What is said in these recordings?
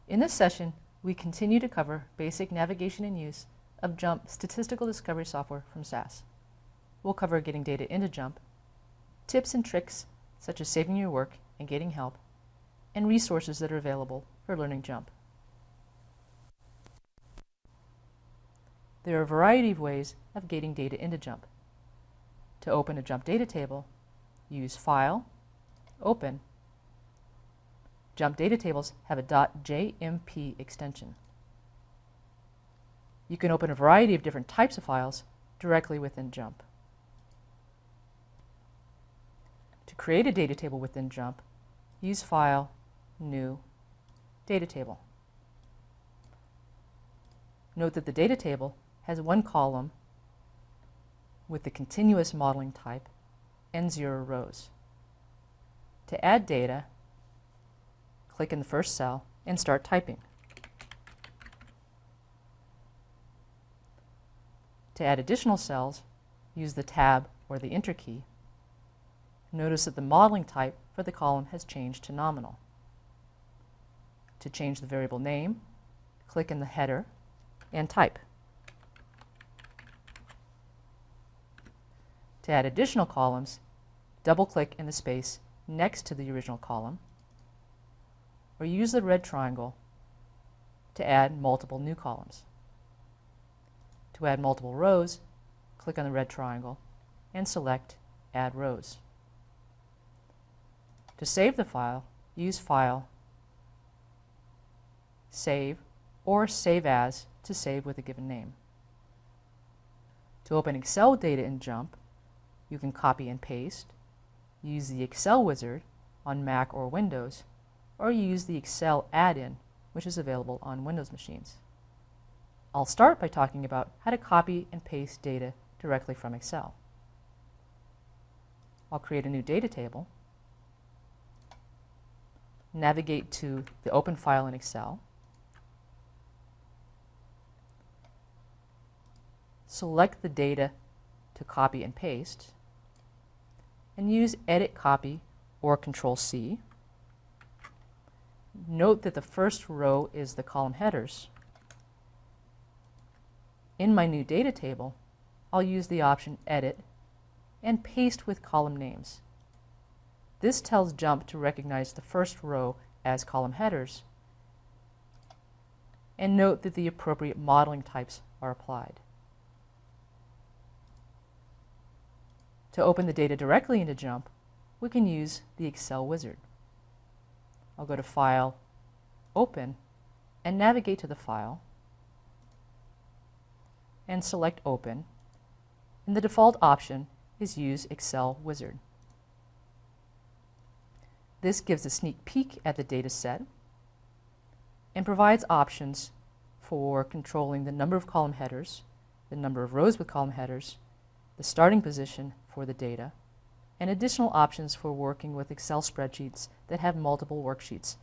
In this session, we continue to cover basic navigation and use of JMP statistical discovery software from SAS. We'll cover getting data into JMP, tips and tricks such as saving your work and getting help, and resources that are available for learning JMP. There are a variety of ways of getting data into JMP. To open a JMP data table, use File, Open. JMP data tables have a .jmp extension. You can open a variety of different types of files directly within JMP. To create a data table within JMP, use File, New, Data Table. Note that the data table has one column with the continuous modeling type and 0 rows. To add data, click in the first cell and start typing. To add additional cells, use the Tab or the Enter key. Notice that the modeling type for the column has changed to nominal. To change the variable name, click in the header and type. To add additional columns, double-click in the space next to the original column, or use the red triangle to add multiple new columns. To add multiple rows, click on the red triangle and select Add Rows. To save the file, use File, Save, or Save As to save with a given name. To open Excel data in JMP, you can copy and paste, use the Excel wizard on Mac or Windows, or use the Excel add-in, which is available on Windows machines. I'll start by talking about how to copy and paste data directly from Excel. I'll create a new data table, navigate to the open file in Excel, select the data to copy and paste, and use Edit Copy or Control-C. Note that the first row is the column headers. In my new data table, I'll use the option Edit and Paste with column names. This tells JMP to recognize the first row as column headers, and note that the appropriate modeling types are applied. To open the data directly into JMP, we can use the Excel wizard. I'll go to File, Open, and navigate to the file, and select Open, and the default option is Use Excel Wizard. This gives a sneak peek at the data set and provides options for controlling the number of column headers, the number of rows with column headers, the starting position for the data, and additional options for working with Excel spreadsheets that have multiple worksheets.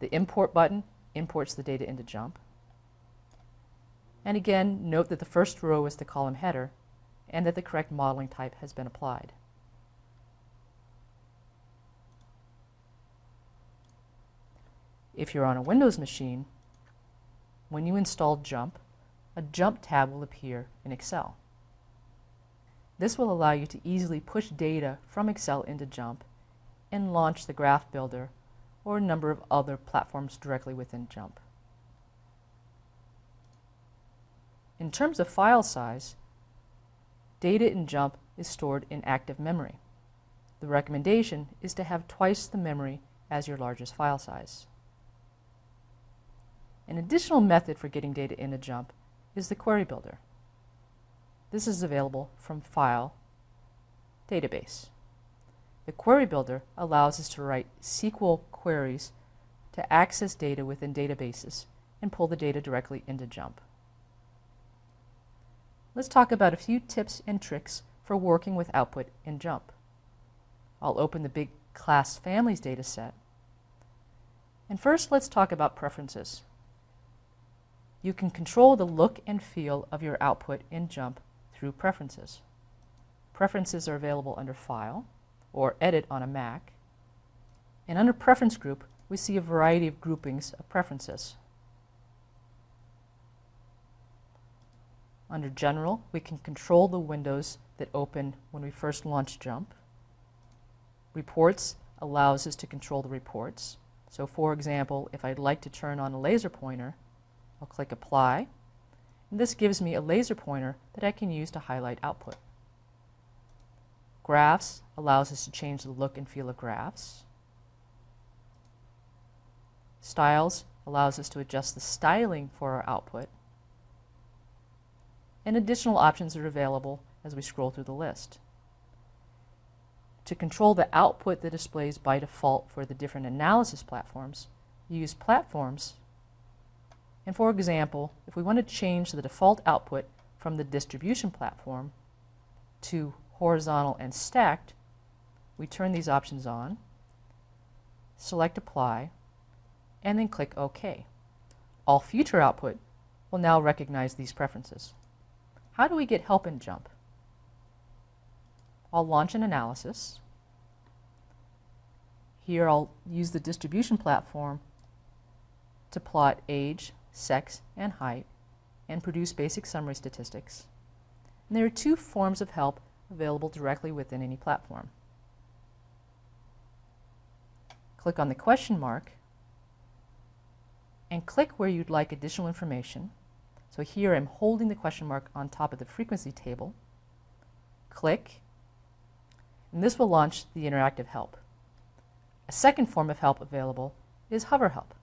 The Import button imports the data into JMP. And again, note that the first row is the column header and that the correct modeling type has been applied. If you're on a Windows machine, when you install JMP, a JMP tab will appear in Excel. This will allow you to easily push data from Excel into JMP and launch the Graph Builder or a number of other platforms directly within JMP. In terms of file size, data in JMP is stored in active memory. The recommendation is to have twice the memory as your largest file size. An additional method for getting data into JMP is the Query Builder. This is available from File, Database. The Query Builder allows us to write SQL queries to access data within databases and pull the data directly into JMP. Let's talk about a few tips and tricks for working with output in JMP. I'll open the big class families data set. And first, let's talk about preferences. You can control the look and feel of your output in JMP through Preferences. Preferences are available under File or Edit on a Mac. And under Preference Group, we see a variety of groupings of preferences. Under General, we can control the windows that open when we first launch JMP. Reports allows us to control the reports. So for example, if I'd like to turn on a laser pointer, I'll click Apply. And this gives me a laser pointer that I can use to highlight output. Graphs allows us to change the look and feel of graphs. Styles allows us to adjust the styling for our output. And additional options are available as we scroll through the list. To control the output that displays by default for the different analysis platforms, you use Platforms. And for example, if we want to change the default output from the distribution platform to horizontal and stacked, we turn these options on, select Apply, and then click OK. All future output will now recognize these preferences. How do we get help in JMP? I'll launch an analysis. Here I'll use the distribution platform to plot age, sex, and height, and produce basic summary statistics. And there are two forms of help available directly within any platform. Click on the question mark and click where you'd like additional information. So here I'm holding the question mark on top of the frequency table. Click, and this will launch the interactive help. A second form of help available is hover help.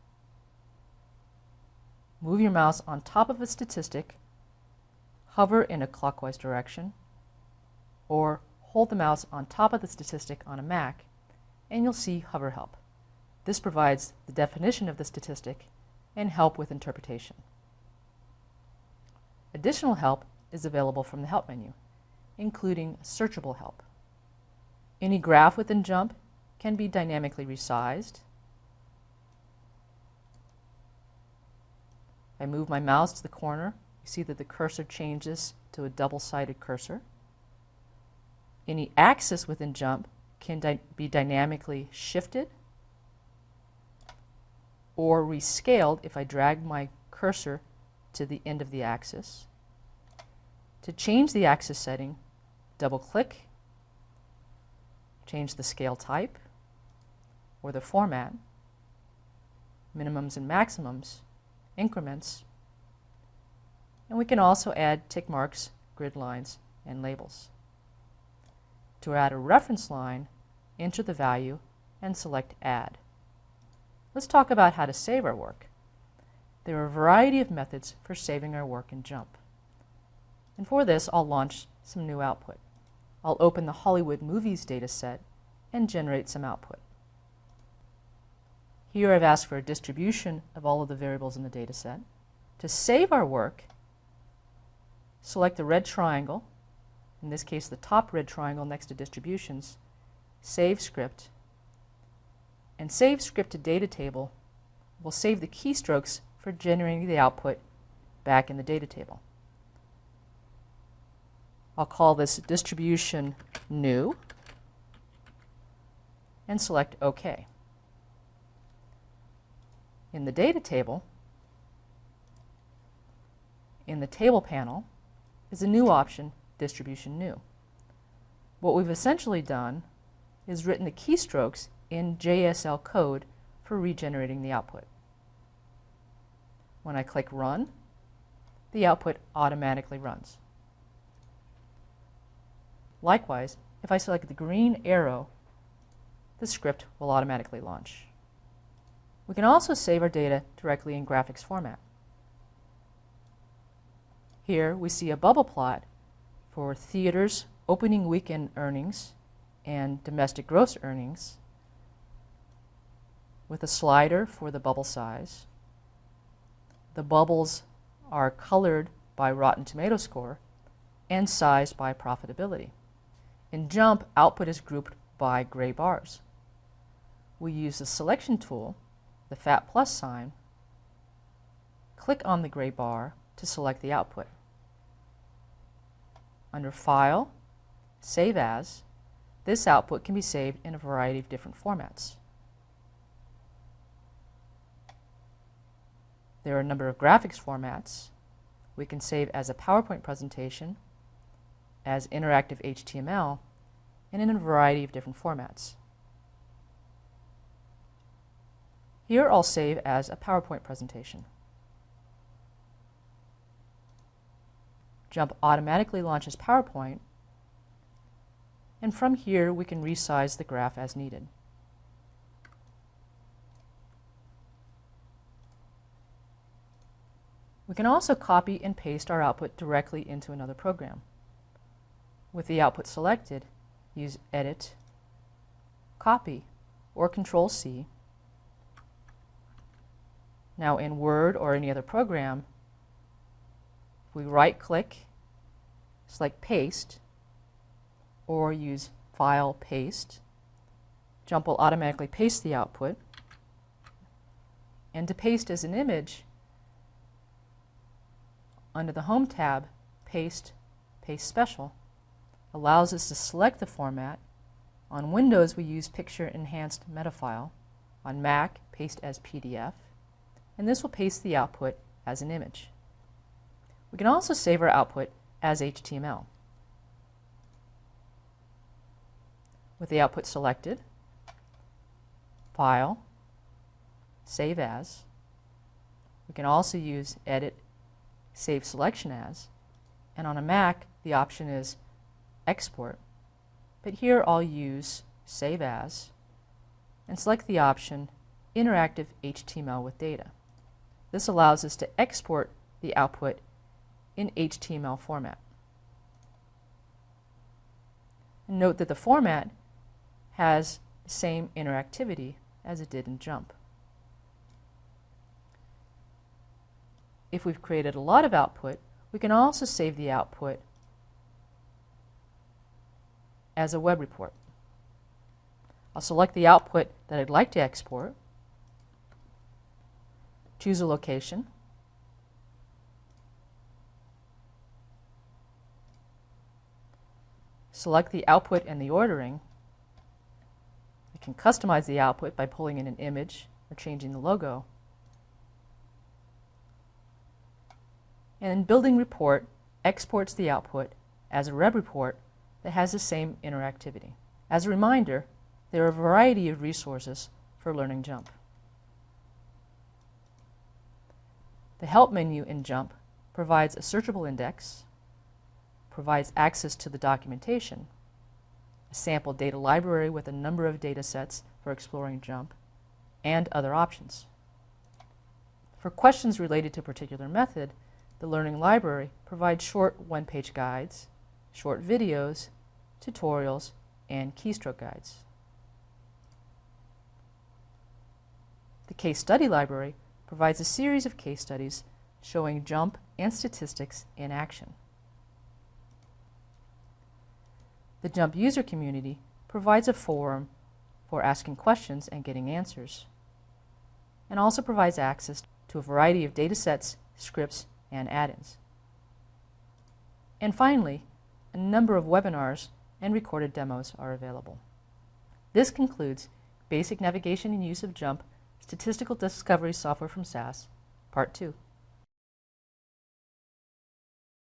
Move your mouse on top of a statistic, hover in a clockwise direction, or hold the mouse on top of the statistic on a Mac, and you'll see hover help. This provides the definition of the statistic and help with interpretation. Additional help is available from the Help menu, including searchable help. Any graph within JMP can be dynamically resized. If I move my mouse to the corner, you see that the cursor changes to a double-sided cursor. Any axis within JMP can be dynamically shifted or rescaled if I drag my cursor to the end of the axis. To change the axis setting, double-click, change the scale type or the format, minimums and maximums, increments, and we can also add tick marks, grid lines, and labels. To add a reference line, enter the value and select Add. Let's talk about how to save our work. There are a variety of methods for saving our work in JMP. And for this, I'll launch some new output. I'll open the Hollywood Movies dataset and generate some output. Here I've asked for a distribution of all of the variables in the dataset. To save our work, select the red triangle, in this case the top red triangle next to distributions, Save Script, and Save Script to Data Table will save the keystrokes for generating the output back in the data table. I'll call this distribution new and select OK. In the data table, in the table panel, is a new option, distribution new. What we've essentially done is written the keystrokes in JSL code for regenerating the output. When I click Run, the output automatically runs. Likewise, if I select the green arrow, the script will automatically launch. We can also save our data directly in graphics format. Here we see a bubble plot for theaters' opening weekend earnings and domestic gross earnings with a slider for the bubble size. The bubbles are colored by Rotten Tomato score and sized by profitability. In JMP, output is grouped by gray bars. We use the selection tool, the fat plus sign, click on the gray bar to select the output. Under File, Save As, this output can be saved in a variety of different formats. There are a number of graphics formats. We can save as a PowerPoint presentation, as interactive HTML, and in a variety of different formats. Here I'll save as a PowerPoint presentation. JMP automatically launches PowerPoint, and from here we can resize the graph as needed. We can also copy and paste our output directly into another program. With the output selected, use Edit, Copy, or Control-C. Now in Word or any other program, we right-click, select Paste, or use File, Paste. JMP will automatically paste the output. And to paste as an image, under the Home tab, Paste Special allows us to select the format. On Windows, we use Picture Enhanced Metafile. On Mac, paste as PDF. And this will paste the output as an image. We can also save our output as HTML. With the output selected, File, Save As. We can also use Edit, Save Selection As, and on a Mac the option is Export, but here I'll use Save As and select the option Interactive HTML with Data. This allows us to export the output in HTML format. And note that the format has the same interactivity as it did in JMP. If we've created a lot of output, we can also save the output as a web report. I'll select the output that I'd like to export, choose a location, select the output and the ordering. We can customize the output by pulling in an image or changing the logo. And Building Report exports the output as a web report that has the same interactivity. As a reminder, there are a variety of resources for learning JMP. The Help menu in JMP provides a searchable index, provides access to the documentation, a sample data library with a number of data sets for exploring JMP, and other options. For questions related to a particular method, the Learning Library provides short one-page guides, short videos, tutorials, and keystroke guides. The Case Study Library provides a series of case studies showing JMP and statistics in action. The JMP user community provides a forum for asking questions and getting answers, and also provides access to a variety of data sets, scripts, and add-ins. And finally, a number of webinars and recorded demos are available. This concludes Basic Navigation and Use of JMP Statistical Discovery Software from SAS, Part 2.